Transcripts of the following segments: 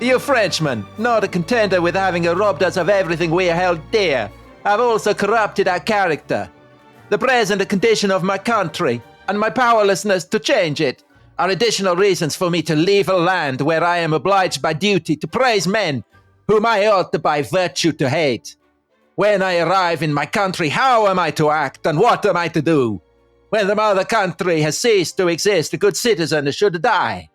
You Frenchmen, not contented with having robbed us of everything we held dear, have also corrupted our character. The present condition of my country and my powerlessness to change it are additional reasons for me to leave a land where I am obliged by duty to praise men whom I ought by virtue to hate. When I arrive in my country, how am I to act and what am I to do? When the mother country has ceased to exist, a good citizen should die.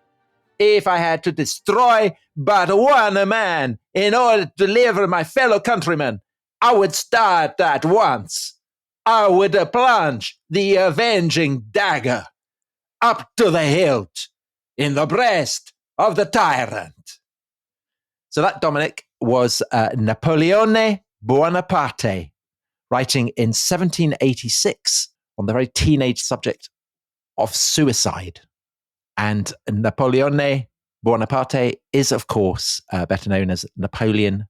If I had to destroy but one man in order to deliver my fellow countrymen, I would start at once. I would plunge the avenging dagger up to the hilt in the breast of the tyrant. So that, Dominic, was Napoleon Bonaparte, writing in 1786 on the very teenage subject of suicide. And Napoleon Bonaparte is, of course, better known as Napoleon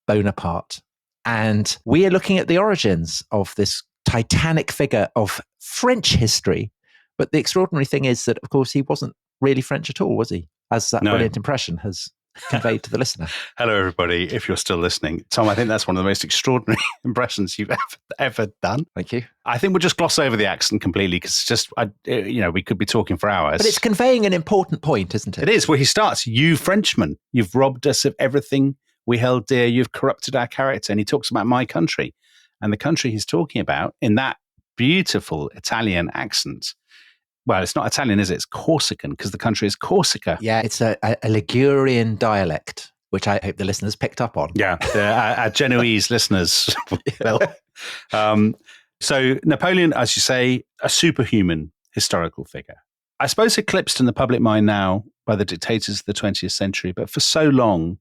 Bonaparte. And we are looking at the origins of this titanic figure of French history. But the extraordinary thing is that, of course, he wasn't really French at all, was he? As that brilliant impression has conveyed to the listener. Hello, everybody. If you're still listening, Tom, I think that's one of the most extraordinary impressions you've ever done. Thank you. I think we'll just gloss over the accent completely because it's just, we could be talking for hours. But it's conveying an important point, isn't it? It is. Well, he starts, you Frenchmen, you've robbed us of everything we held dear. You've corrupted our character. And he talks about my country. And the country he's talking about in that beautiful Italian accent. Well, it's not Italian, is it? It's Corsican, because the country is Corsica. Yeah, it's a Ligurian dialect, which I hope the listeners picked up on. Yeah, our Genoese listeners will. So Napoleon, as you say, a superhuman historical figure. I suppose eclipsed in the public mind now by the dictators of the 20th century, but for so long,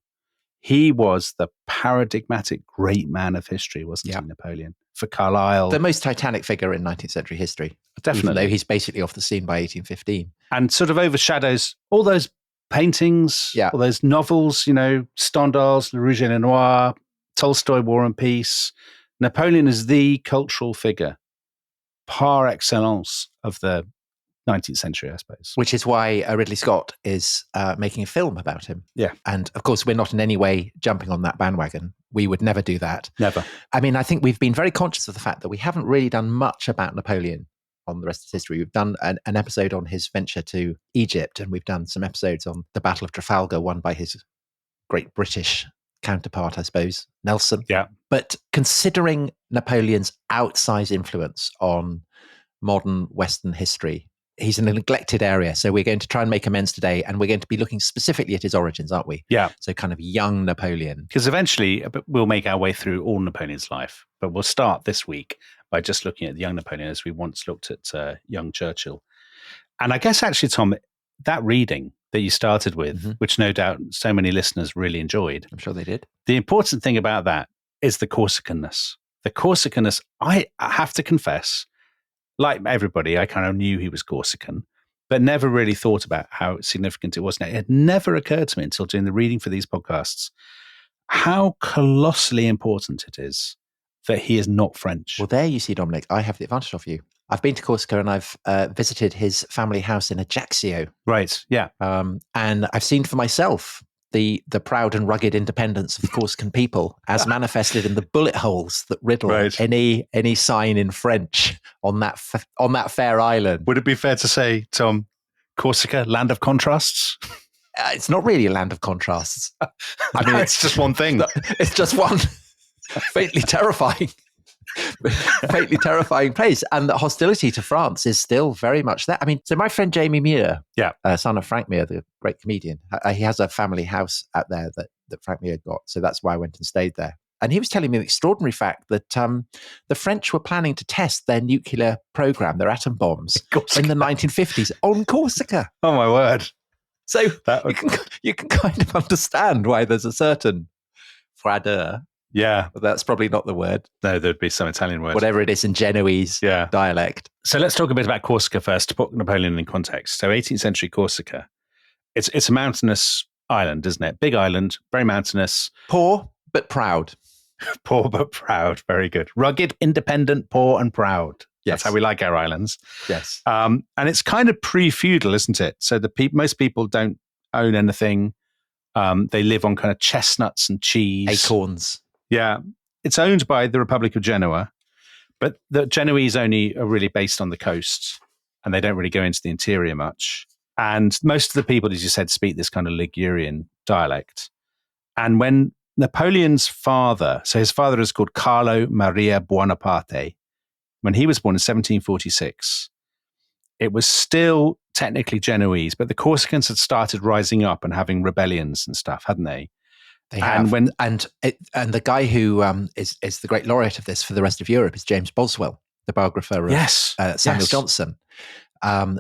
he was the paradigmatic great man of history, wasn't he, Napoleon? For Carlyle. The most titanic figure in 19th century history. Definitely. Even though he's basically off the scene by 1815. And sort of overshadows all those paintings, all those novels, Stendhal's Le Rouge et le Noir, Tolstoy, War and Peace. Napoleon is the cultural figure par excellence of the 19th century, I suppose. Which is why Ridley Scott is making a film about him. Yeah. And of course, we're not in any way jumping on that bandwagon. We would never do that. Never. I mean, I think we've been very conscious of the fact that we haven't really done much about Napoleon on the rest of his history. We've done an episode on his venture to Egypt, and we've done some episodes on the Battle of Trafalgar, won by his great British counterpart, I suppose, Nelson. Yeah. But considering Napoleon's outsized influence on modern Western history, he's in a neglected area. So we're going to try and make amends today. And we're going to be looking specifically at his origins, aren't we? Yeah. So kind of young Napoleon. Because eventually we'll make our way through all Napoleon's life. But we'll start this week by just looking at the young Napoleon as we once looked at young Churchill. And I guess actually, Tom, that reading that you started with, which no doubt so many listeners really enjoyed. I'm sure they did. The important thing about that is the Corsicanness. The Corsicanness, I have to confess, like everybody, I kind of knew he was Corsican, but never really thought about how significant it was. Now, it had never occurred to me until doing the reading for these podcasts how colossally important it is that he is not French. Well, there you see, Dominic, I have the advantage of you. I've been to Corsica and I've visited his family house in Ajaccio. Right, yeah. And I've seen for myself the proud and rugged independence of the Corsican people as manifested in the bullet holes that riddle any sign in French on that fair island. Would it be fair to say, Tom, Corsica, land of contrasts? It's not really a land of contrasts. I mean, it's just one thing. It's just one faintly terrifying place. And the hostility to France is still very much there. I mean, so my friend Jamie Muir, son of Frank Muir, the great comedian, he has a family house out there that Frank Muir got. So that's why I went and stayed there. And he was telling me the extraordinary fact that the French were planning to test their nuclear program, their atom bombs, in the 1950s on Corsica. Oh, my word. So you can kind of understand why there's a certain froideur. Yeah. But that's probably not the word. No, there'd be some Italian word. Whatever it is in Genoese dialect. So let's talk a bit about Corsica first to put Napoleon in context. So 18th century Corsica, it's a mountainous island, isn't it? Big island, very mountainous. Poor, but proud. Poor, but proud. Very good. Rugged, independent, poor, and proud. Yes. That's how we like our islands. Yes. And it's kind of pre-feudal, isn't it? So most people don't own anything. They live on kind of chestnuts and cheese. Acorns. Yeah. It's owned by the Republic of Genoa, but the Genoese only are really based on the coast, and they don't really go into the interior much. And most of the people, as you said, speak this kind of Ligurian dialect. And when Napoleon's father, so his father is called Carlo Maria Bonaparte, when he was born in 1746, it was still technically Genoese, but the Corsicans had started rising up and having rebellions and stuff, hadn't they? They have. And the guy who is the great laureate of this for the rest of Europe is James Boswell, the biographer of Samuel Johnson,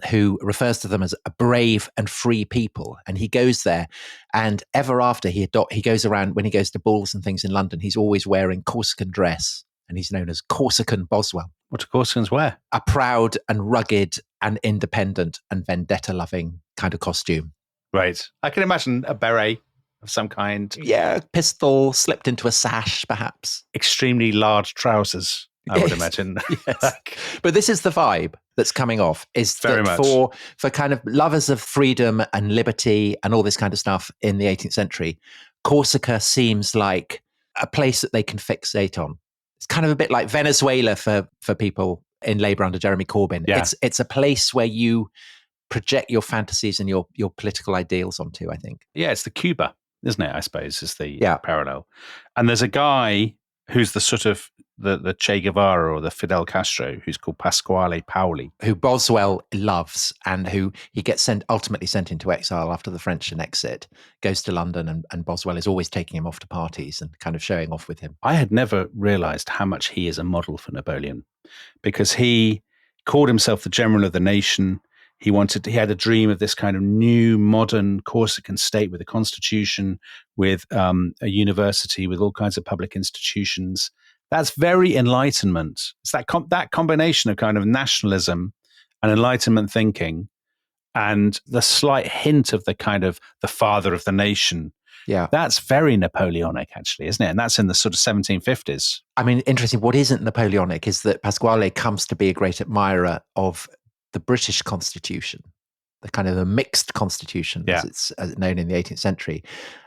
who refers to them as a brave and free people. And he goes there, and ever after he goes around, when he goes to balls and things in London, he's always wearing Corsican dress, and he's known as Corsican Boswell. What do Corsicans wear? A proud and rugged and independent and vendetta-loving kind of costume. Right. I can imagine a beret of some kind. Yeah, pistol slipped into a sash, perhaps. Extremely large trousers, I would imagine. Yes. But this is the vibe that's coming off, is Very that much. for kind of lovers of freedom and liberty and all this kind of stuff in the 18th century, Corsica seems like a place that they can fixate on. It's kind of a bit like Venezuela for people in Labour under Jeremy Corbyn. Yeah. It's a place where you project your fantasies and your political ideals onto, I think. Yeah, it's the Cuba, isn't it? I suppose is the Yeah. parallel. And there's a guy who's the sort of the Che Guevara or the Fidel Castro, who's called Pasquale Paoli, who Boswell loves, and who he gets ultimately sent into exile after the French annexit, goes to London, and Boswell is always taking him off to parties and kind of showing off with him. I had never realized how much he is a model for Napoleon, because he called himself the general of the nation. He had a dream of this kind of new modern Corsican state with a constitution, with a university, with all kinds of public institutions. That's very Enlightenment. It's that combination of kind of nationalism and Enlightenment thinking, and the slight hint of the kind of the father of the nation. Yeah. That's very Napoleonic, actually, isn't it? And that's in the sort of 1750s. I mean, interesting. What isn't Napoleonic is that Pasquale comes to be a great admirer of the British Constitution, the kind of a mixed constitution, as it's known in the 18th century.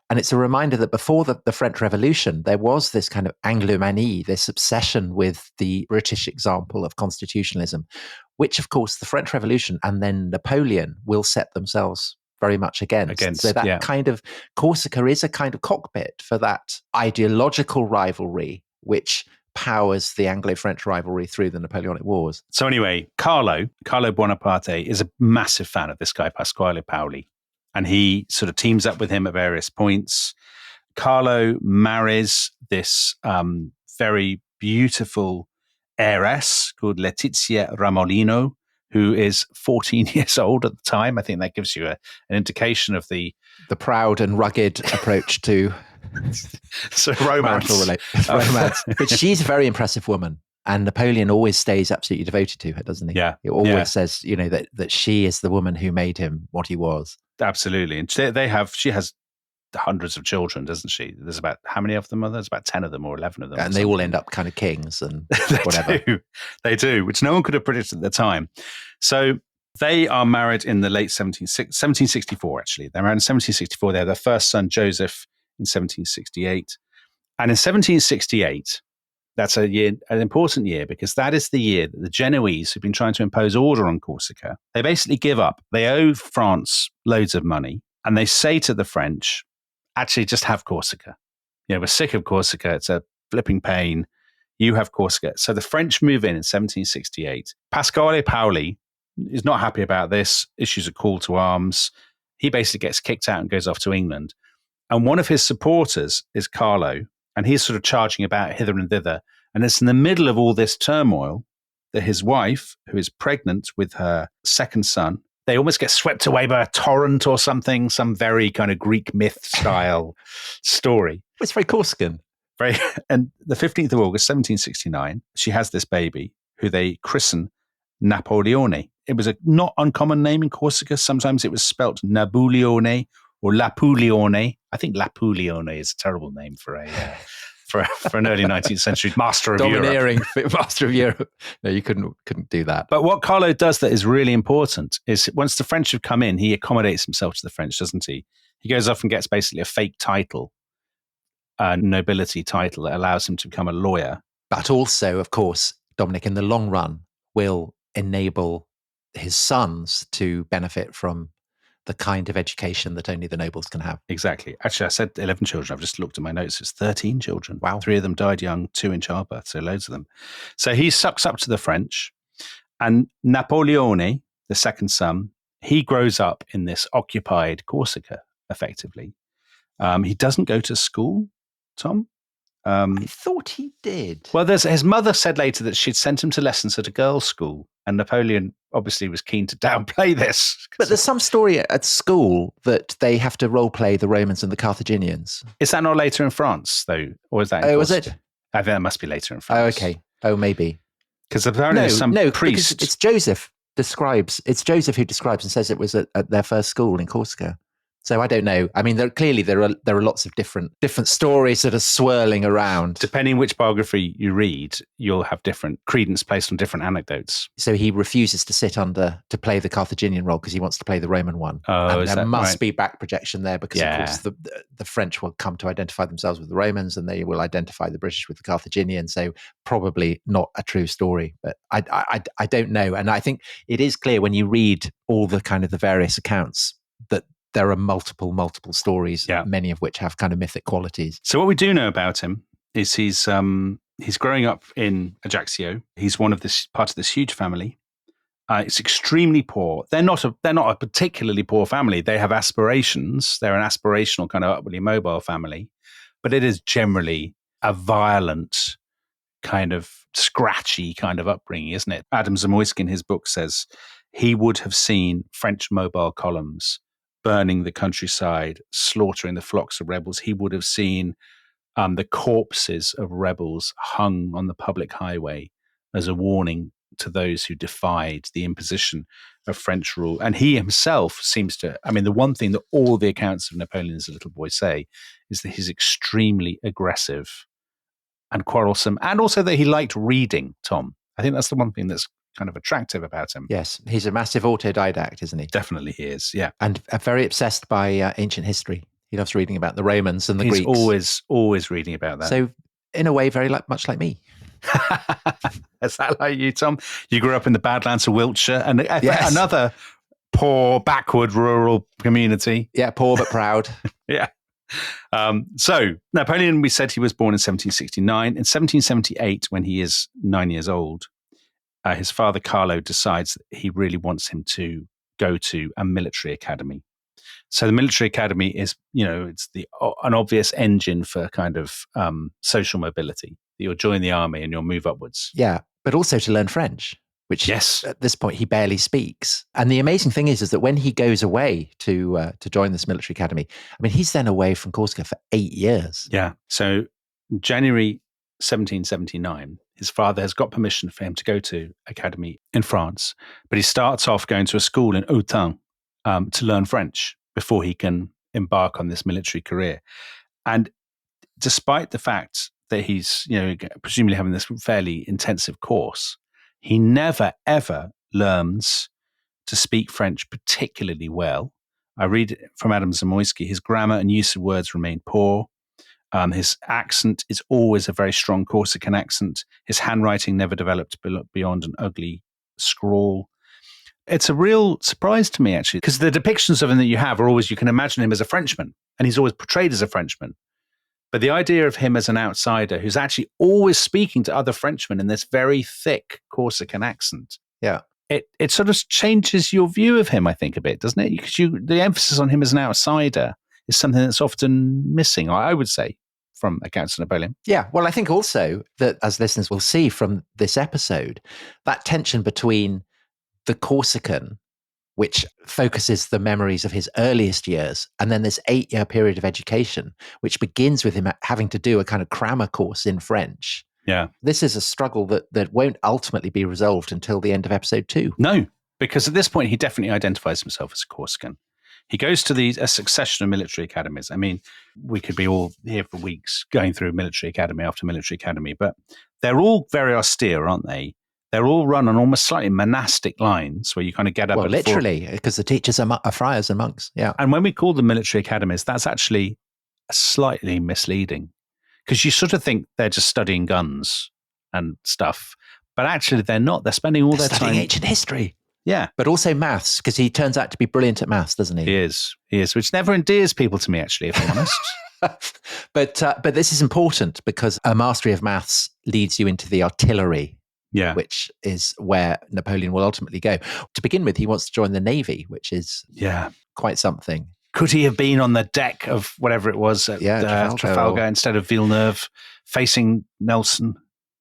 And it's a reminder that before the French Revolution, there was this kind of Anglomanie, this obsession with the British example of constitutionalism, which, of course, the French Revolution and then Napoleon will set themselves very much against. So that kind of Corsica is a kind of cockpit for that ideological rivalry, which powers the Anglo-French rivalry through the Napoleonic Wars. So anyway, Carlo Bonaparte is a massive fan of this guy, Pasquale Paoli. And he sort of teams up with him at various points. Carlo marries this very beautiful heiress called Letizia Ramolino, who is 14 years old at the time. I think that gives you an indication of the proud and rugged approach to romance. Romance. But she's a very impressive woman. And Napoleon always stays absolutely devoted to her, doesn't he? Yeah. He always says, that she is the woman who made him what he was. Absolutely. And she has hundreds of children, doesn't she? There's about, how many of them are there? There's about 10 of them or 11 of them. And they all end up kind of kings and whatever. They do, which no one could have predicted at the time. So they are married in the late 1764, actually. They're married in 1764. They have their first son, Joseph, in 1768. And in 1768, that's an important year, because that is the year that the Genoese, who've been trying to impose order on Corsica, they basically give up. They owe France loads of money, and they say to the French, actually, just have Corsica. We're sick of Corsica. It's a flipping pain. You have Corsica. So the French move in 1768. Pasquale Paoli is not happy about this, issues a call to arms. He basically gets kicked out and goes off to England. And one of his supporters is Carlo, and he's sort of charging about hither and thither. And it's in the middle of all this turmoil that his wife, who is pregnant with her second son, they almost get swept away by a torrent or something, some very kind of Greek myth style story. It's very Corsican. And the 15th of August, 1769, she has this baby who they christen Napoleone. It was a not uncommon name in Corsica. Sometimes it was spelt Nabulione or Lapulione. I think Lapulione is a terrible name for an early 19th century master of Europe. Domineering master of Europe. No, you couldn't do that. But what Carlo does that is really important is once the French have come in, he accommodates himself to the French, doesn't he? He goes off and gets basically a fake title, a nobility title that allows him to become a lawyer. But also, of course, Dominic, in the long run, will enable his sons to benefit from the kind of education that only the nobles can have. Exactly. Actually, I said 11 children. I've just looked at my notes. It's 13 children. Wow. 3 of them died young, 2 in childbirth, so loads of them. So he sucks up to the French. And Napoleone, the second son, he grows up in this occupied Corsica, effectively. He doesn't go to school, Tom. I thought he did. Well, his mother said later that she'd sent him to lessons at a girls' school, and Napoleon obviously was keen to downplay this. But there's some story at school that they have to role play the Romans and the Carthaginians. Is that not later in France, though? Or is that in was Corsica? it? I think that must be later in France. Oh, okay. Oh, maybe. Because apparently there's some priest. Because it's Joseph who describes and says it was at their first school in Corsica. So I don't know. I mean, there are lots of different stories that are swirling around. Depending which biography you read, you'll have different credence placed on different anecdotes. So he refuses to to play the Carthaginian role because he wants to play the Roman one. Oh, and is there that must right? be back projection there because, of course, the French will come to identify themselves with the Romans and they will identify the British with the Carthaginian. So probably not a true story, but I don't know. And I think it is clear when you read all the kind of the various accounts that there are multiple stories, many of which have kind of mythic qualities. So what we do know about him is he's growing up in Ajaccio. He's part of this huge family. It's extremely poor. They're not a particularly poor family. They have aspirations. They're an aspirational kind of upwardly mobile family, but it is generally a violent kind of scratchy kind of upbringing, isn't it? Adam Zamoyski in his book says he would have seen French mobile columns burning the countryside, slaughtering the flocks of rebels. He would have seen the corpses of rebels hung on the public highway as a warning to those who defied the imposition of French rule. And he himself seems to, I mean, the one thing that all the accounts of Napoleon as a little boy say is that he's extremely aggressive and quarrelsome, and also that he liked reading, Tom. I think that's the one thing that's kind of attractive about him. Yes, he's a massive autodidact, isn't he? Definitely he is, yeah. And very obsessed by ancient history. He loves reading about the Romans and the Greeks. Greeks. Always reading about that. So in a way, very much like me. Is that like you, Tom? You grew up in the Badlands of Wiltshire and Yes. Another poor, backward, rural community. Yeah, poor but proud. Yeah. So Napoleon, we said he was born in 1769. In 1778, when he is 9 years old, his father Carlo decides that he really wants him to go to a military academy. So the military academy is, it's an obvious engine for kind of social mobility. You'll join the army and you'll move upwards. Yeah, but also to learn French, which at this point he barely speaks. And the amazing thing is that when he goes away to join this military academy, I mean, he's then away from Corsica for 8 years. Yeah. So January 1779, his father has got permission for him to go to academy in France, but he starts off going to a school in Autun to learn French before he can embark on this military career. And despite the fact that he's, presumably having this fairly intensive course, he never, ever learns to speak French particularly well. I read from Adam Zamoyski, his grammar and use of words remain poor. His accent is always a very strong Corsican accent. His handwriting never developed beyond an ugly scrawl. It's a real surprise to me, actually, because the depictions of him that you have are always, you can imagine him as a Frenchman, and he's always portrayed as a Frenchman. But the idea of him as an outsider who's actually always speaking to other Frenchmen in this very thick Corsican accent, it sort of changes your view of him, I think, a bit, doesn't it? Because the emphasis on him as an outsider is something that's often missing, I would say, from accounts of Napoleon. Yeah, well, I think also that, as listeners will see from this episode, that tension between the Corsican, which focuses the memories of his earliest years, and then this 8-year period of education, which begins with him having to do a kind of grammar course in French. Yeah. This is a struggle that won't ultimately be resolved until the end of episode 2. No, because at this point, he definitely identifies himself as a Corsican. He goes to a succession of military academies. I mean, we could be all here for weeks going through military academy after military academy, but they're all very austere, aren't they? They're all run on almost slightly monastic lines where you kind of get up Well, at literally, because the teachers are friars and monks. Yeah. And when we call them military academies, that's actually slightly misleading because you sort of think they're just studying guns and stuff. But actually, they're not. They're spending all their studying time. ancient history. Yeah. But also maths, because he turns out to be brilliant at maths, doesn't he? He is, which never endears people to me, actually, if I'm honest. But this is important because a mastery of maths leads you into the artillery, which is where Napoleon will ultimately go. To begin with, he wants to join the Navy, which is quite something. Could he have been on the deck of whatever it was at Trafalgar instead of Villeneuve facing Nelson?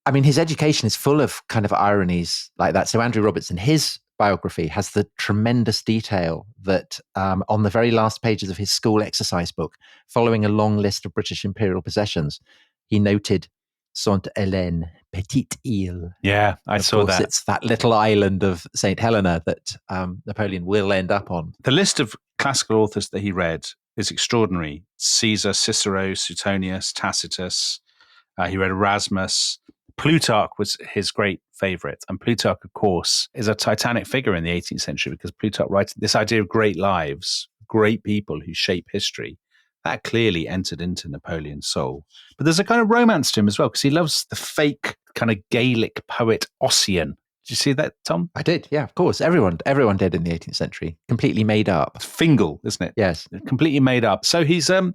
I mean, his education is full of kind of ironies like that. So Andrew Roberts, in his biography, has the tremendous detail that on the very last pages of his school exercise book, following a long list of British imperial possessions, he noted Sainte Hélène, Petite Île. Yeah, I saw that. It's that little island of St. Helena that Napoleon will end up on. The list of classical authors that he read is extraordinary. Caesar, Cicero, Suetonius, Tacitus. He read Erasmus. Plutarch was his great favorite. And Plutarch, of course, is a titanic figure in the 18th century because Plutarch writes this idea of great lives, great people who shape history. That clearly entered into Napoleon's soul. But there's a kind of romance to him as well because he loves the fake kind of Gaelic poet Ossian. Did you see that, Tom? I did, yeah, of course. Everyone did in the 18th century. Completely made up. It's Fingal, isn't it? Yes. Completely made up. So he's a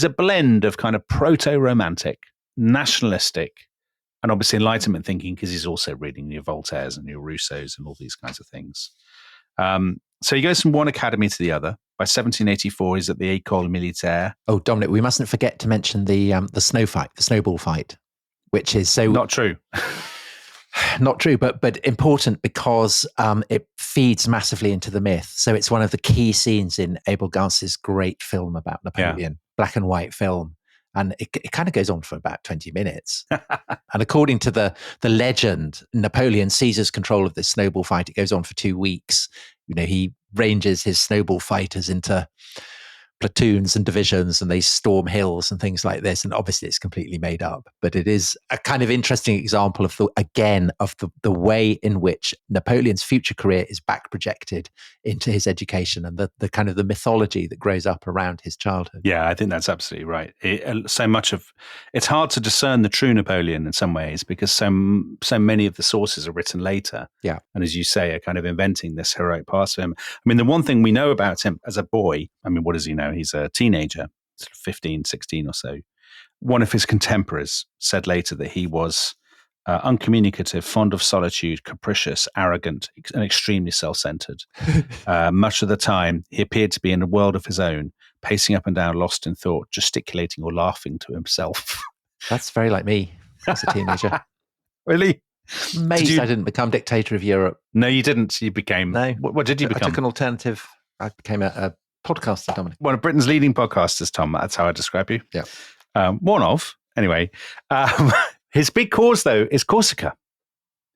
blend of kind of proto-romantic, nationalistic, and obviously Enlightenment thinking because he's also reading your Voltaires and your Rousseaus and all these kinds of things. So he goes from one academy to the other. By 1784, he's at the École Militaire. Oh, Dominic, we mustn't forget to mention the snowball fight, which is so not true. Not true, but important because it feeds massively into the myth. So it's one of the key scenes in Abel Gance's great film about Napoleon, black and white film. And it kind of goes on for about 20 minutes. And according to the legend, Napoleon seizes control of this snowball fight. It goes on for 2 weeks. You know, he ranges his snowball fighters into platoons and divisions, and they storm hills and things like this. And obviously it's completely made up, but it is a kind of interesting example of the way in which Napoleon's future career is back projected into his education and the kind of the mythology that grows up around his childhood. Yeah, I think that's absolutely right. It's hard to discern the true Napoleon in some ways because so many of the sources are written later. Yeah. And as you say, are kind of inventing this heroic past for him. I mean, the one thing we know about him as a boy, I mean, what does he know? He's a teenager, 15, 16 or so. One of his contemporaries said later that he was uncommunicative, fond of solitude, capricious, arrogant, and extremely self-centered. Much of the time, he appeared to be in a world of his own, pacing up and down, lost in thought, gesticulating or laughing to himself. That's very like me as a teenager. Really? Amazed I didn't become dictator of Europe. No, you didn't. You became... No. What did you become? I took an alternative. I became a podcaster, Dominic. One of Britain's leading podcasters, Tom. That's how I describe you. Yeah. One of. Anyway. His big cause, though, is Corsica.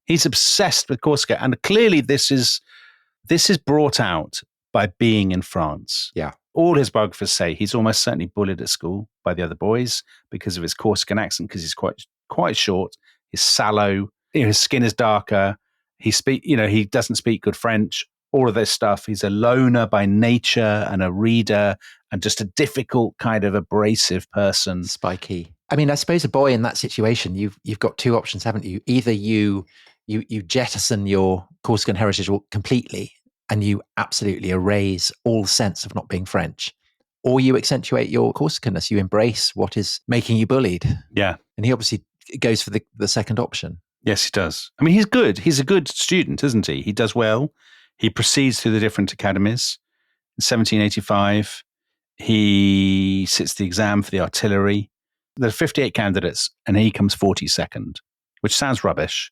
He's obsessed with Corsica. And clearly this is brought out by being in France. Yeah. All his biographers say he's almost certainly bullied at school by the other boys because of his Corsican accent, because he's quite short. He's sallow. His skin is darker. He doesn't speak good French. All of this stuff. He's a loner by nature and a reader and just a difficult kind of abrasive person. Spiky. I mean, I suppose a boy in that situation, you've got two options, haven't you? Either you jettison your Corsican heritage completely and you absolutely erase all sense of not being French, or you accentuate your Corsicanness. You embrace what is making you bullied. Yeah. And he obviously goes for the second option. Yes, he does. I mean, he's good. He's a good student, isn't he? He does well. He proceeds through the different academies. In 1785, he sits the exam for the artillery. There are 58 candidates, and he comes 42nd, which sounds rubbish.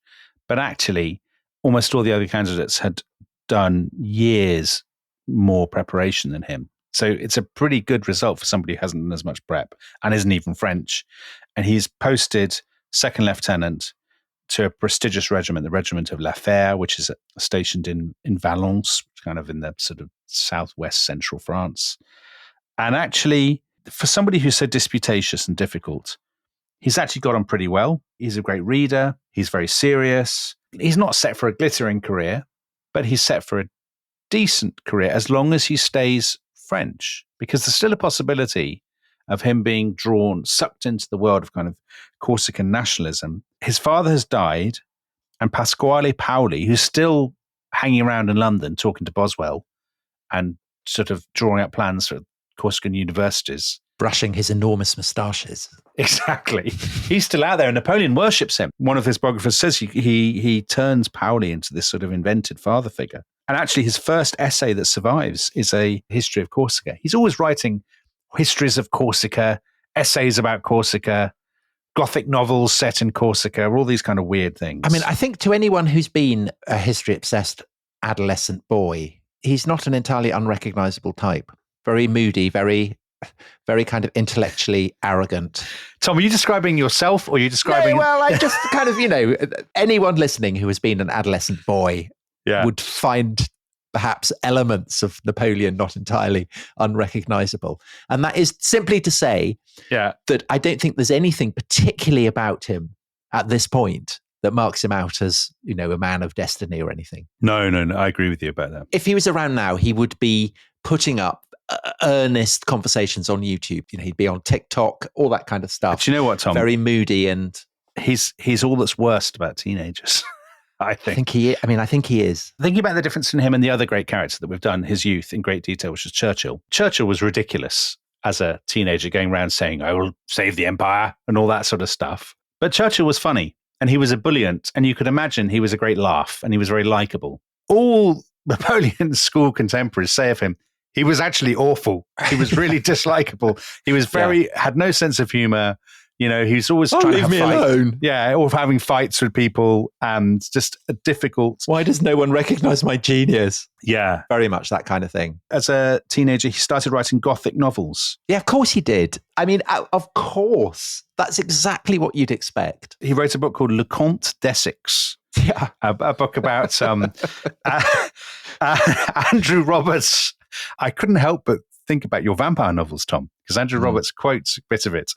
But actually, almost all the other candidates had done years more preparation than him. So it's a pretty good result for somebody who hasn't done as much prep and isn't even French. And he's posted second lieutenant to a prestigious regiment, the Regiment of La Fère, which is stationed in Valence, kind of in the sort of southwest central France. And actually, for somebody who's so disputatious and difficult, he's actually got on pretty well. He's a great reader. He's very serious. he's not set for a glittering career, but he's set for a decent career as long as he stays French, because there's still a possibility of him being sucked into the world of kind of Corsican nationalism. His father has died, and Pasquale Paoli, who's still hanging around in London talking to Boswell and sort of drawing up plans for Corsican universities. Brushing his enormous moustaches. Exactly. He's still out there, and Napoleon worships him. One of his biographers says he turns Paoli into this sort of invented father figure. And actually, his first essay that survives is a history of Corsica. He's always writing histories of Corsica, essays about Corsica, Gothic novels set in Corsica, all these kind of weird things. I mean, I think to anyone who's been a history-obsessed adolescent boy, he's not an entirely unrecognizable type. Very moody, very kind of intellectually arrogant. Tom, are you describing yourself, or are you describing... Yeah, well, I just kind of, anyone listening who has been an adolescent boy would find perhaps elements of Napoleon not entirely unrecognizable. And that is simply to say that I don't think there's anything particularly about him at this point that marks him out as, a man of destiny or anything. No, I agree with you about that. If he was around now, he would be putting up earnest conversations on YouTube. He'd be on TikTok, all that kind of stuff. But you know what, Tom? Very moody, and he's all that's worst about teenagers. I think he is. Thinking about the difference in him and the other great character that we've done, his youth in great detail, which was Churchill. Churchill was ridiculous as a teenager, going around saying, "I will save the empire," and all that sort of stuff. But Churchill was funny, and he was ebullient, and you could imagine he was a great laugh, and he was very likable. All Napoleon's school contemporaries say of him, he was actually awful. He was really dislikable. He was had no sense of humor. He was always trying to have leave me alone. Yeah, or having fights with people, and just a difficult... Why does no one recognize my genius? Yeah. Very much that kind of thing. As a teenager, he started writing Gothic novels. Yeah, of course he did. I mean, of course. That's exactly what you'd expect. He wrote a book called Le Comte d'Essex. Yeah. A book about Andrew Roberts. I couldn't help but think about your vampire novels, Tom, because Andrew Roberts quotes a bit of it.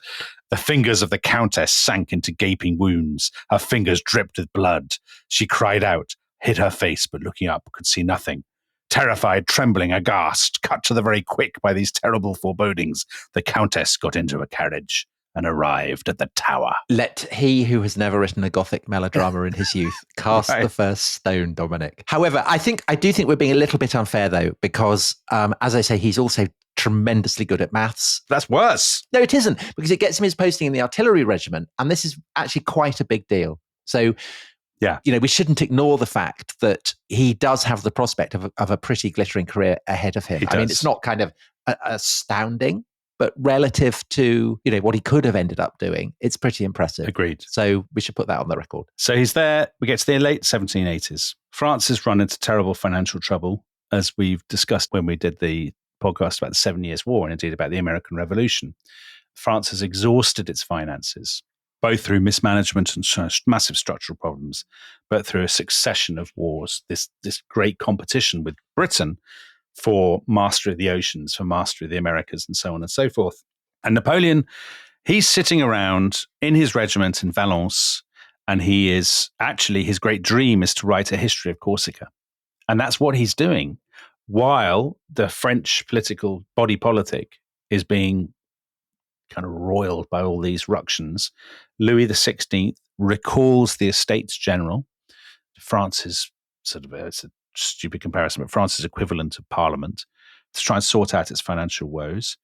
"The fingers of the Countess sank into gaping wounds. Her fingers dripped with blood. She cried out, hid her face, but looking up could see nothing. Terrified, trembling, aghast, cut to the very quick by these terrible forebodings, the Countess got into a carriage and arrived at the Tower." Let he who has never written a Gothic melodrama in his youth cast the first stone, Dominic. However, I do think we're being a little bit unfair, though, because, as I say, he's also tremendously good at maths. That's worse. No, it isn't, because it gets him his posting in the artillery regiment, and this is actually quite a big deal. So, we shouldn't ignore the fact that he does have the prospect of a pretty glittering career ahead of him. I mean, it's not kind of astounding, but relative to, what he could have ended up doing, it's pretty impressive. Agreed. So we should put that on the record. So he's there. We get to the late 1780s. France has run into terrible financial trouble, as we've discussed when we did the podcast about the 7 Years' War, and indeed about the American Revolution. France has exhausted its finances, both through mismanagement and massive structural problems, but through a succession of wars, this great competition with Britain for mastery of the oceans, for mastery of the Americas, and so on and so forth. And Napoleon, he's sitting around in his regiment in Valence, and his great dream is to write a history of Corsica. And that's what he's doing, while the French political body politic is being kind of roiled by all these ructions. Louis XVI recalls the Estates General. France's it's a stupid comparison, but France's equivalent of Parliament, to try and sort out its financial woes.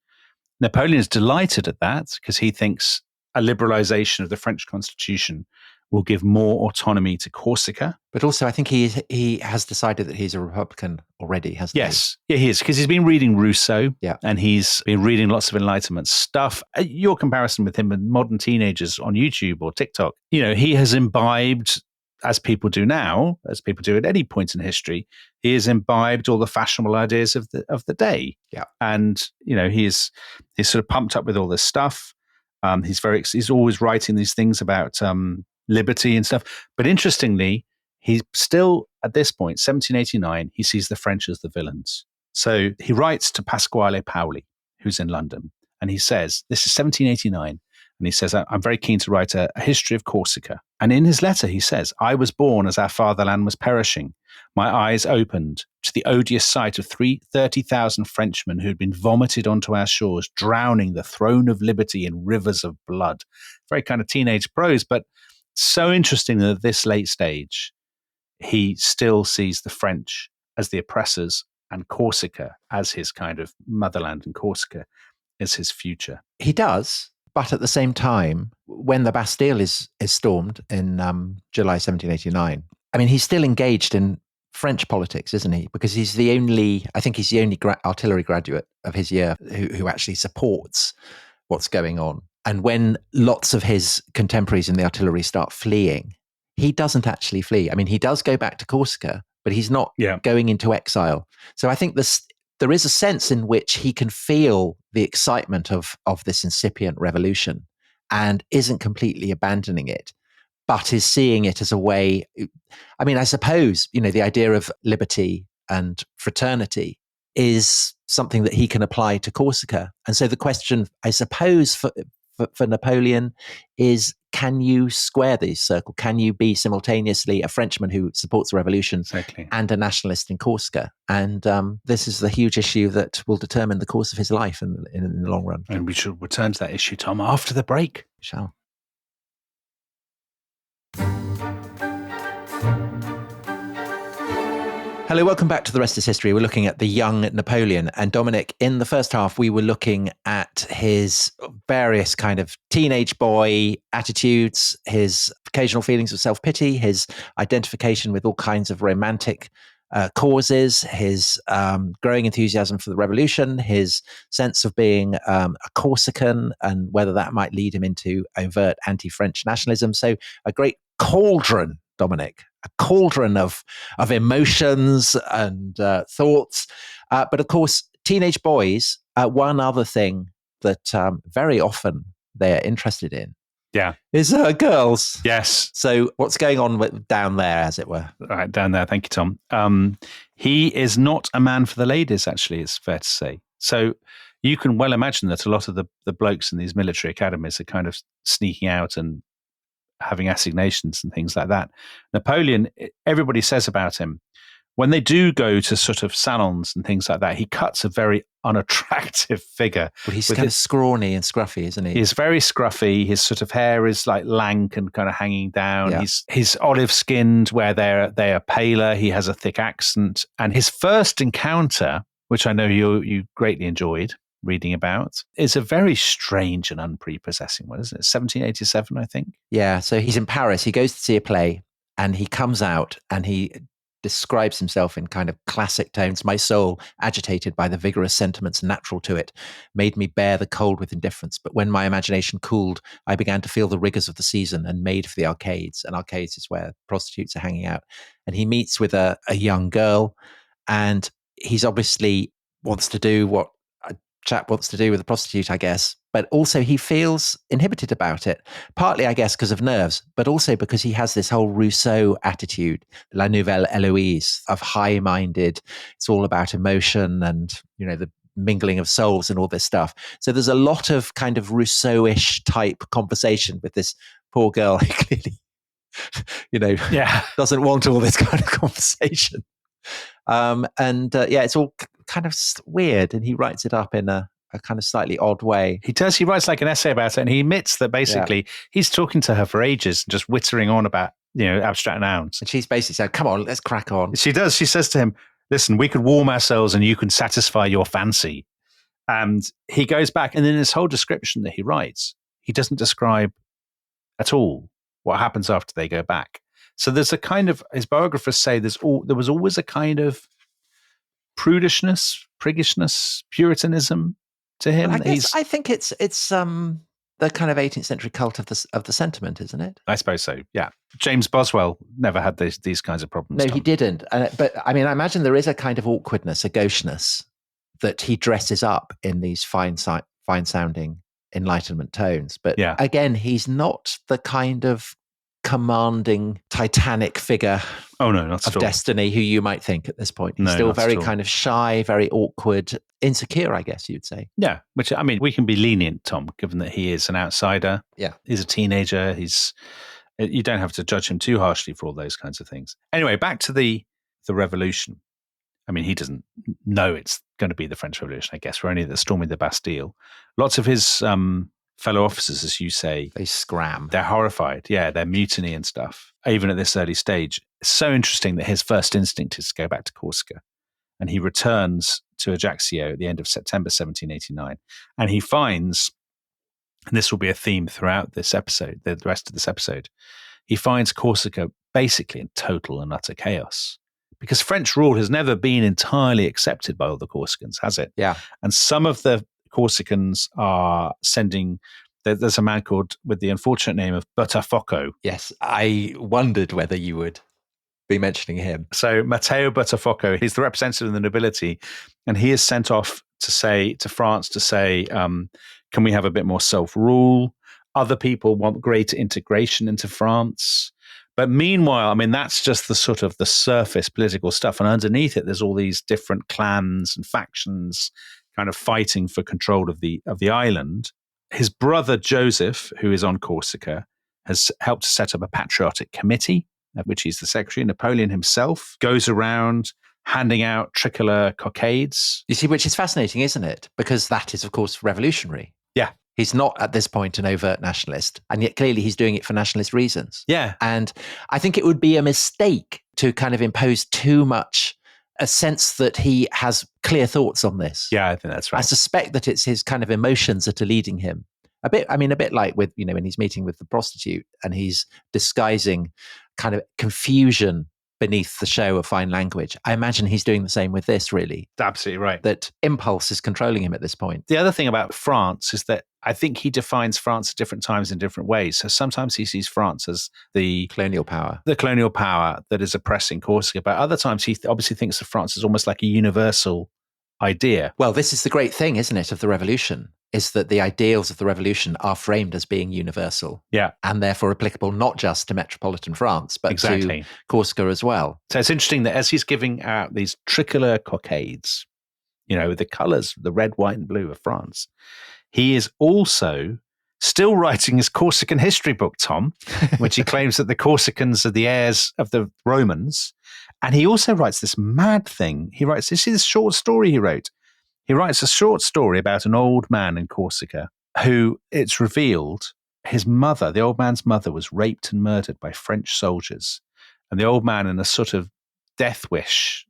Napoleon is delighted at that, because he thinks a liberalization of the French constitution will give more autonomy to Corsica. But also, I think he has decided that he's a Republican already, hasn't he? Yes, yeah, he is, because he's been reading Rousseau, yeah, and he's been reading lots of Enlightenment stuff. Your comparison with him and modern teenagers on YouTube or TikTok, he has imbibed, as people do now, as people do at any point in history, he has imbibed all the fashionable ideas of the day. Yeah, and he's sort of pumped up with all this stuff. He's always writing these things about liberty and stuff. But interestingly, he's still, at this point, 1789, he sees the French as the villains. So he writes to Pasquale Paoli, who's in London, and he says, this is 1789, And he says, I'm very keen to write a history of Corsica. And in his letter, he says, I was born as our fatherland was perishing. My eyes opened to the odious sight of 30,000 Frenchmen who had been vomited onto our shores, drowning the throne of liberty in rivers of blood. Very kind of teenage prose, but so interesting that at this late stage, he still sees the French as the oppressors and Corsica as his kind of motherland, and Corsica as his future. He does, but at the same time, when the Bastille is stormed in July 1789, I mean, he's still engaged in French politics, isn't he? Because he's the only artillery graduate of his year who actually supports what's going on. And when lots of his contemporaries in the artillery start fleeing, he doesn't actually flee. I mean, he does go back to Corsica, but he's not going into exile. So I think there is a sense in which he can feel the excitement of this incipient revolution and isn't completely abandoning it, but is seeing it as a way. I mean, I suppose, the idea of liberty and fraternity is something that he can apply to Corsica. And so the question, I suppose, for Napoleon is, can you square this circle? Can you be simultaneously a Frenchman who supports the revolution and a nationalist in Corsica? And this is the huge issue that will determine the course of his life in the long run. And we should return to that issue, Tom, after the break. We shall. Hello, welcome back to The Rest is History. We're looking at the young Napoleon. And Dominic, in the first half, we were looking at his various kind of teenage boy attitudes, his occasional feelings of self-pity, his identification with all kinds of romantic causes, his growing enthusiasm for the revolution, his sense of being a Corsican, and whether that might lead him into overt anti-French nationalism. So a great cauldron, Dominic, a cauldron of emotions and thoughts. But of course, teenage boys, one other thing that very often they're interested in is girls. Yes. So what's going on down there, as it were? All right, down there. Thank you, Tom. He is not a man for the ladies, actually, it's fair to say. So you can well imagine that a lot of the blokes in these military academies are kind of sneaking out and having assignations and things like that. Napoleon, everybody says about him, when they do go to sort of salons and things like that, he cuts a very unattractive figure. Well, he's kind of scrawny and scruffy, isn't he? He's very scruffy. His sort of hair is like lank and kind of hanging down. Yeah. He's olive skinned where they are paler. He has a thick accent. And his first encounter, which I know you greatly enjoyed reading about, is a very strange and unprepossessing one, isn't it? 1787, I think. Yeah. So he's in Paris. He goes to see a play and he comes out and he describes himself in kind of classic tones. My soul, agitated by the vigorous sentiments natural to it, made me bear the cold with indifference. But when my imagination cooled, I began to feel the rigors of the season and made for the arcades. And arcades is where prostitutes are hanging out. And he meets with a young girl, and he's obviously wants to do what a chap wants to do with a prostitute, I guess. But also he feels inhibited about it, partly, I guess, because of nerves, but also because he has this whole Rousseau attitude, La Nouvelle Héloïse, of high-minded. It's all about emotion and, the mingling of souls and all this stuff. So there's a lot of kind of Rousseau-ish type conversation with this poor girl who clearly, doesn't want all this kind of conversation. It's all kind of weird. And he writes it up in a kind of slightly odd way. He does. He writes like an essay about it, and he admits that basically he's talking to her for ages, just whittering on about, abstract nouns. And she's basically said, come on, let's crack on. She does. She says to him, listen, we could warm ourselves and you can satisfy your fancy. And he goes back, and in this whole description that he writes, he doesn't describe at all what happens after they go back. So there's a kind of, his biographers say there was always a kind of priggishness, puritanism to him. I think it's the kind of 18th century cult of the sentiment, isn't it? I suppose so. Yeah, James Boswell never had these kinds of problems. No, Tom. He didn't. But I mean, I imagine there is a kind of awkwardness, a gaucheness that he dresses up in these fine-sounding Enlightenment tones. But again, he's not the kind of commanding, titanic figure Oh, no, not of at all. destiny who you might think at this point. He's No, still not at very all. kind of shy, very awkward, insecure, I guess you'd say. Yeah, which, I mean, we can be lenient, Tom, given that he is an outsider. Yeah. He's a teenager. You don't have to judge him too harshly for all those kinds of things. Anyway, back to the revolution. I mean, he doesn't know it's going to be the French Revolution, I guess. We're only at the storming the Bastille. Lots of his fellow officers, as you say, They scram. they're horrified. Yeah, they're mutiny and stuff, even at this early stage. It's so interesting that his first instinct is to go back to Corsica. And he returns to Ajaccio at the end of September 1789. And he finds, and this will be a theme throughout this episode, the rest of this episode, he finds Corsica basically in total and utter chaos. Because French rule has never been entirely accepted by all the Corsicans, has it? Yeah. And some of the Corsicans are sending, there's a man called, with the unfortunate name of Botafogo. Yes, I wondered whether you would be mentioning him. So Matteo Botafogo, he's the representative of the nobility, and he is sent off to France to say, can we have a bit more self-rule? Other people want greater integration into France. But meanwhile, I mean, that's just the sort of the surface political stuff. And underneath it, there's all these different clans and factions kind of fighting for control of the island. His brother Joseph, who is on Corsica, has helped to set up a patriotic committee, of which he's the secretary. Napoleon himself goes around handing out tricolor cockades. You see, which is fascinating, isn't it? Because that is, of course, revolutionary. Yeah. He's not at this point an overt nationalist, and yet clearly he's doing it for nationalist reasons. Yeah. And I think it would be a mistake to kind of impose too much a sense that he has clear thoughts on this. Yeah, I think that's right. I suspect that it's his kind of emotions that are leading him. A bit like with, when he's meeting with the prostitute and he's disguising kind of confusion beneath the show of fine language. I imagine he's doing the same with this, really. Absolutely right. That impulse is controlling him at this point. The other thing about France is that I think he defines France at different times in different ways. So sometimes he sees France as the colonial power that is oppressing Corsica. But other times he obviously thinks of France as almost like a universal idea. Well, this is the great thing, isn't it, of the revolution, is that the ideals of the revolution are framed as being universal. Yeah. And therefore applicable not just to metropolitan France, but to Corsica as well. So it's interesting that as he's giving out these tricolor cockades, the colors, the red, white, and blue of France, he is also still writing his Corsican history book, Tom, which he claims that the Corsicans are the heirs of the Romans. And he also writes this mad thing. He writes, you see this short story he wrote? He writes a short story about an old man in Corsica who, it's revealed, his mother, the old man's mother, was raped and murdered by French soldiers. And the old man, in a sort of death wish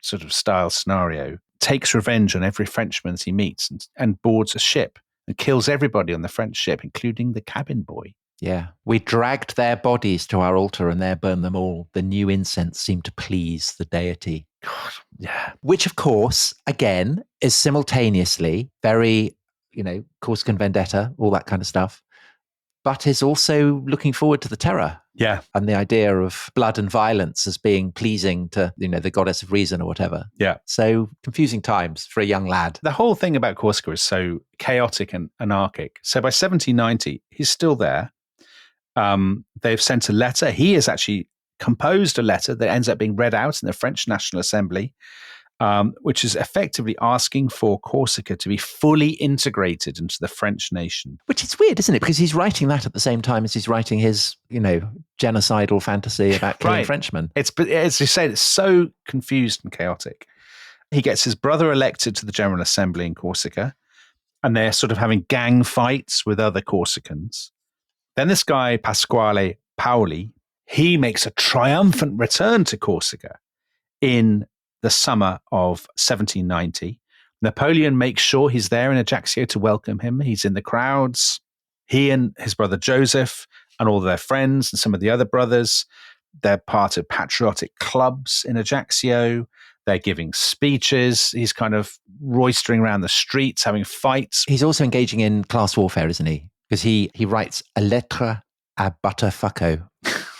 sort of style scenario, takes revenge on every Frenchman he meets and boards a ship and kills everybody on the French ship, including the cabin boy. Yeah. We dragged their bodies to our altar and there burned them all. The new incense seemed to please the deity. God, yeah. Which, of course, again, is simultaneously very, Corsican vendetta, all that kind of stuff, but is also looking forward to the terror. Yeah. And the idea of blood and violence as being pleasing to, the goddess of reason or whatever. Yeah. So confusing times for a young lad. The whole thing about Corsica is so chaotic and anarchic. So by 1790, he's still there. They've sent a letter. He has actually composed a letter that ends up being read out in the French National Assembly, which is effectively asking for Corsica to be fully integrated into the French nation. Which is weird, isn't it? Because he's writing that at the same time as he's writing his, genocidal fantasy about killing Frenchmen. It's, as you said, it's so confused and chaotic. He gets his brother elected to the General Assembly in Corsica, and they're sort of having gang fights with other Corsicans. Then this guy, Pasquale Paoli, he makes a triumphant return to Corsica in the summer of 1790. Napoleon makes sure he's there in Ajaccio to welcome him. He's in the crowds. He and his brother Joseph and all their friends and some of the other brothers, they're part of patriotic clubs in Ajaccio. They're giving speeches. He's kind of roistering around the streets, having fights. He's also engaging in class warfare, isn't he? Because he writes a lettre à Botafogo.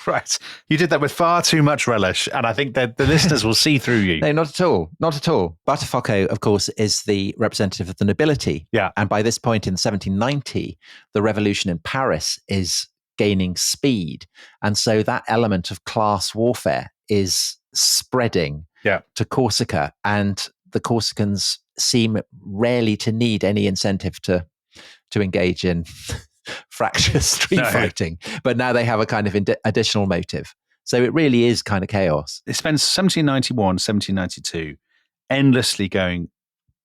Right. You did that with far too much relish, and I think that the listeners will see through you. No, not at all. Not at all. Botafogo, of course, is the representative of the nobility. Yeah. And by this point in 1790, the revolution in Paris is gaining speed. And so that element of class warfare is spreading to Corsica, and the Corsicans seem rarely to need any incentive to engage in fractious street fighting, but now they have a kind of additional motive. So it really is kind of chaos. It spends 1791, 1792 endlessly going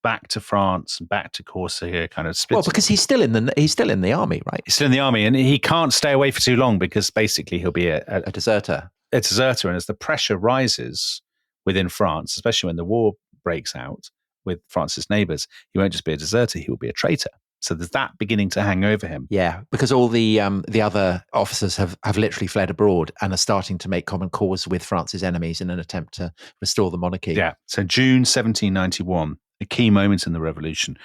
back to France and back to Corsica, kind of split. Well, because he's still in the army, right? He's still in the army, and he can't stay away for too long because basically he'll be a deserter. A deserter, and as the pressure rises within France, especially when the war breaks out with France's neighbours, he won't just be a deserter; he will be a traitor. So there's that beginning to hang over him. Yeah, because all the other officers have literally fled abroad and are starting to make common cause with France's enemies in an attempt to restore the monarchy. Yeah. So June 1791, a key moment in the revolution.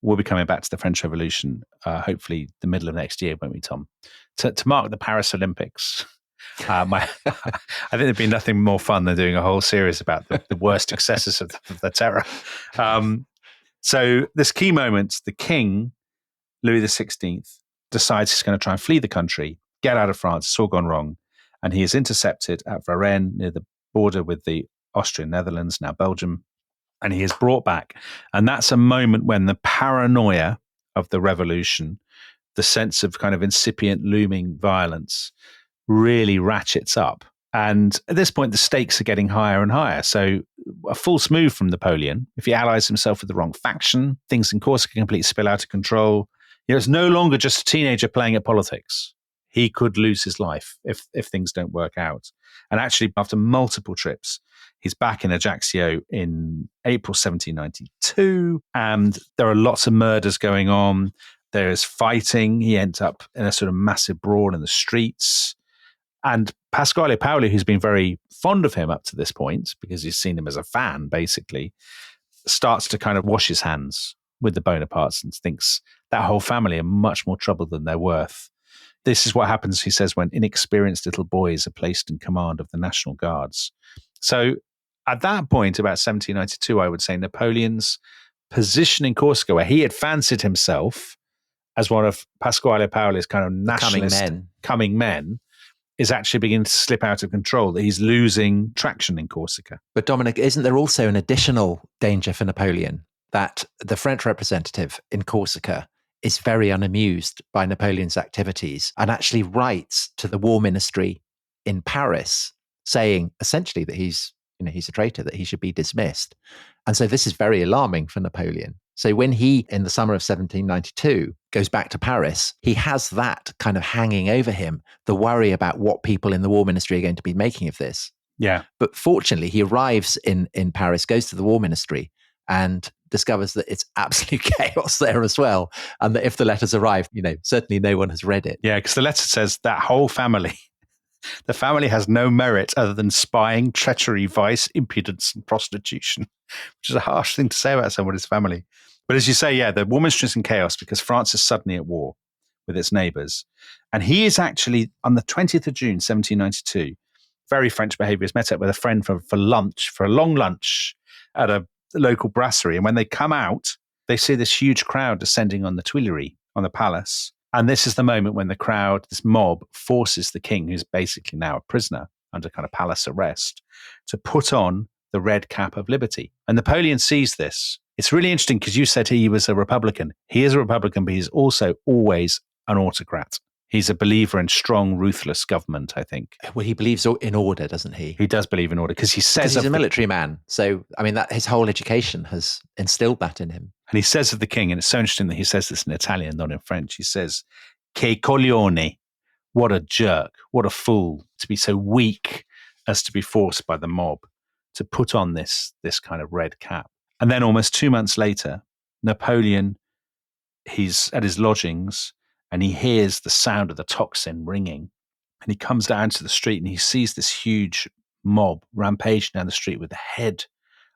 We'll be coming back to the French Revolution, hopefully the middle of next year, won't we, Tom? To mark the Paris Olympics. I think there'd be nothing more fun than doing a whole series about the worst excesses of the terror. So this key moment, the king, Louis XVI, decides he's going to try and flee the country, get out of France. It's all gone wrong. And he is intercepted at Varennes near the border with the Austrian Netherlands, now Belgium. And he is brought back. And that's a moment when the paranoia of the revolution, the sense of kind of incipient looming violence, really ratchets up. And at this point, the stakes are getting higher and higher. So a false move from Napoleon, if he allies himself with the wrong faction, things in Corsica completely spill out of control. It's no longer just a teenager playing at politics. He could lose his life if things don't work out. And actually, after multiple trips, he's back in Ajaccio in April 1792, and there are lots of murders going on. There is fighting. He ends up in a sort of massive brawl in the streets. And Pasquale Paoli, who's been very fond of him up to this point, because he's seen him as a fan, basically, starts to kind of wash his hands with the Bonapartes and thinks that whole family are much more trouble than they're worth. This is what happens, he says, when inexperienced little boys are placed in command of the National Guards. So at that point, about 1792, I would say Napoleon's position in Corsica, where he had fancied himself as one of Pasquale Paoli's kind of nationalist coming men, is actually beginning to slip out of control, that he's losing traction in Corsica. But Dominic, isn't there also an additional danger for Napoleon, that the French representative in Corsica is very unamused by Napoleon's activities and actually writes to the War Ministry in Paris saying essentially that he's a traitor, that he should be dismissed. And so this is very alarming for Napoleon. So when he, in the summer of 1792, goes back to Paris, he has that kind of hanging over him, the worry about what people in the War Ministry are going to be making of this. Yeah. But fortunately, he arrives in Paris, goes to the War Ministry, and discovers that it's absolute chaos there as well. And that if the letters arrive, certainly no one has read it. Yeah, because the letter says that whole family, the family has no merit other than spying, treachery, vice, impudence, and prostitution, which is a harsh thing to say about somebody's family. But as you say, yeah, the War Ministry is in chaos because France is suddenly at war with its neighbours. And he is actually, on the 20th of June, 1792, very French behaviour, is met up with a friend for lunch, for a long lunch at a local brasserie. And when they come out, they see this huge crowd descending on the Tuileries, on the palace. And this is the moment when the crowd, this mob, forces the king, who's basically now a prisoner under kind of palace arrest, to put on the red cap of liberty. And Napoleon sees this. It's really interesting because you said he was a Republican. He is a Republican, but he's also always an autocrat. He's a believer in strong, ruthless government, I think. Well, he believes in order, doesn't he? He does believe in order because he says he's a military man. So, I mean, that his whole education has instilled that in him. And he says of the king, and it's so interesting that he says this in Italian, not in French. He says, "Che coglione," what a jerk, what a fool to be so weak as to be forced by the mob to put on this kind of red cap. And then almost 2 months later, Napoleon, he's at his lodgings and he hears the sound of the tocsin ringing. And he comes down to the street and he sees this huge mob rampaging down the street with the head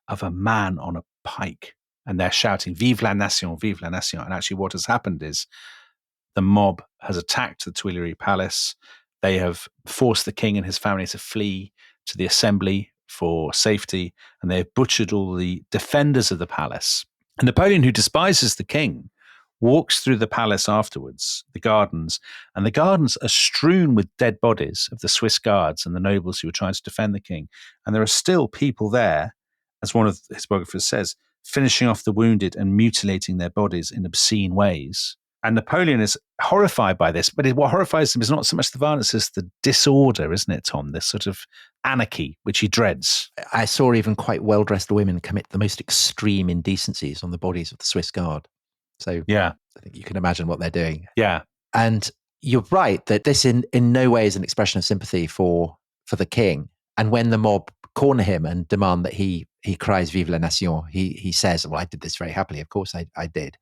of a man on a pike. And they're shouting, "Vive la nation, vive la nation." And actually what has happened is the mob has attacked the Tuileries Palace. They have forced the king and his family to flee to the assembly for safety, and they have butchered all the defenders of the palace. And Napoleon, who despises the king, walks through the palace afterwards, the gardens, and the gardens are strewn with dead bodies of the Swiss guards and the nobles who were trying to defend the king. And there are still people there, as one of his biographers says, finishing off the wounded and mutilating their bodies in obscene ways. And Napoleon is horrified by this, but what horrifies him is not so much the violence as the disorder, isn't it, Tom? This sort of anarchy, which he dreads. I saw even quite well-dressed women commit the most extreme indecencies on the bodies of the Swiss guard. So yeah, I think you can imagine what they're doing. Yeah. And you're right that this in no way is an expression of sympathy for the king. And when the mob corner him and demand that he cries "Vive la Nation," he says, well, I did this very happily. Of course I did.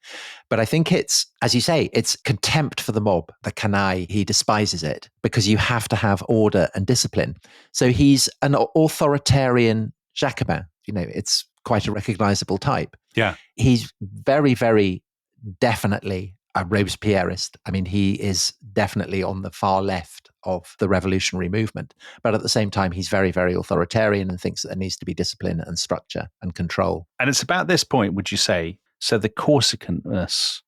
But I think it's, as you say, it's contempt for the mob, the canaille. He despises it because you have to have order and discipline. So he's an authoritarian Jacobin. It's quite a recognizable type. Yeah. He's very, very definitely a Robespierrist. I mean, he is definitely on the far left of the revolutionary movement. But at the same time, he's very, very authoritarian and thinks that there needs to be discipline and structure and control. And it's about this point, would you say, so the Corsican-ness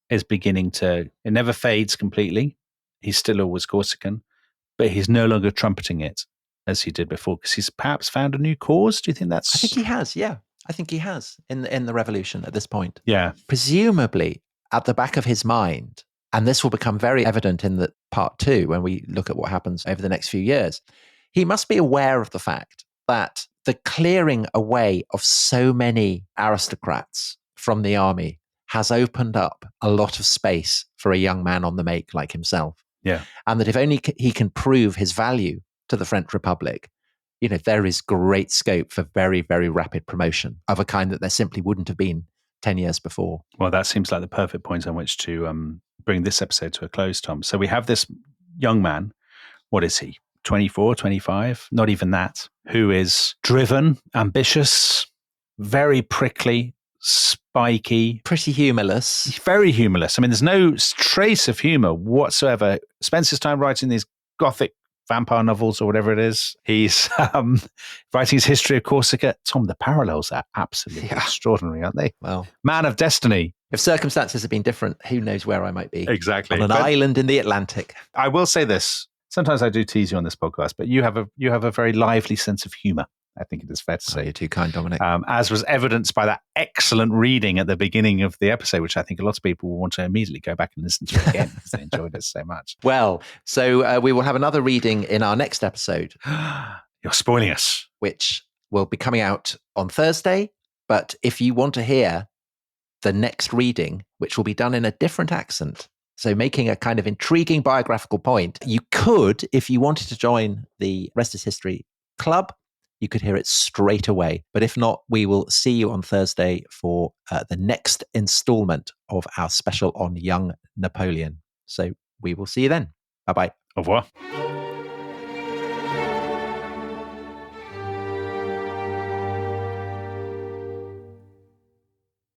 is beginning to, it never fades completely. He's still always Corsican, but he's no longer trumpeting it as he did before because he's perhaps found a new cause. Do you think that's... I think he has, yeah. I think he has in the revolution at this point. Yeah. Presumably at the back of his mind, and this will become very evident in the part 2 when we look at what happens over the next few years, he must be aware of the fact that the clearing away of so many aristocrats from the army has opened up a lot of space for a young man on the make like himself. Yeah. And that if only he can prove his value to the French Republic, there is great scope for very, very rapid promotion of a kind that there simply wouldn't have been 10 years before. Well, that seems like the perfect point on which to bring this episode to a close, Tom. So we have this young man, what is he, 24, 25, not even that, who is driven, ambitious, very prickly, spiky. Pretty humorless. Very humorless. I mean, there's no trace of humor whatsoever. Spends his time writing these gothic vampire novels or whatever it is. He's writing his history of Corsica. Tom, the parallels are absolutely extraordinary, aren't they? Well, man of destiny. If circumstances had been different, who knows where I might be. Exactly. On an island in the Atlantic. I will say this. Sometimes I do tease you on this podcast, but you have a very lively sense of humor. I think it is fair to say. You're too kind, Dominic. As was evidenced by that excellent reading at the beginning of the episode, which I think a lot of people will want to immediately go back and listen to again because they enjoyed it so much. Well, so we will have another reading in our next episode. You're spoiling us. Which will be coming out on Thursday. But if you want to hear the next reading, which will be done in a different accent, so making a kind of intriguing biographical point, you could, if you wanted to join the Rest is History Club, you could hear it straight away. But if not, we will see you on Thursday for the next installment of our special on Young Napoleon. So we will see you then. Bye-bye. Au revoir.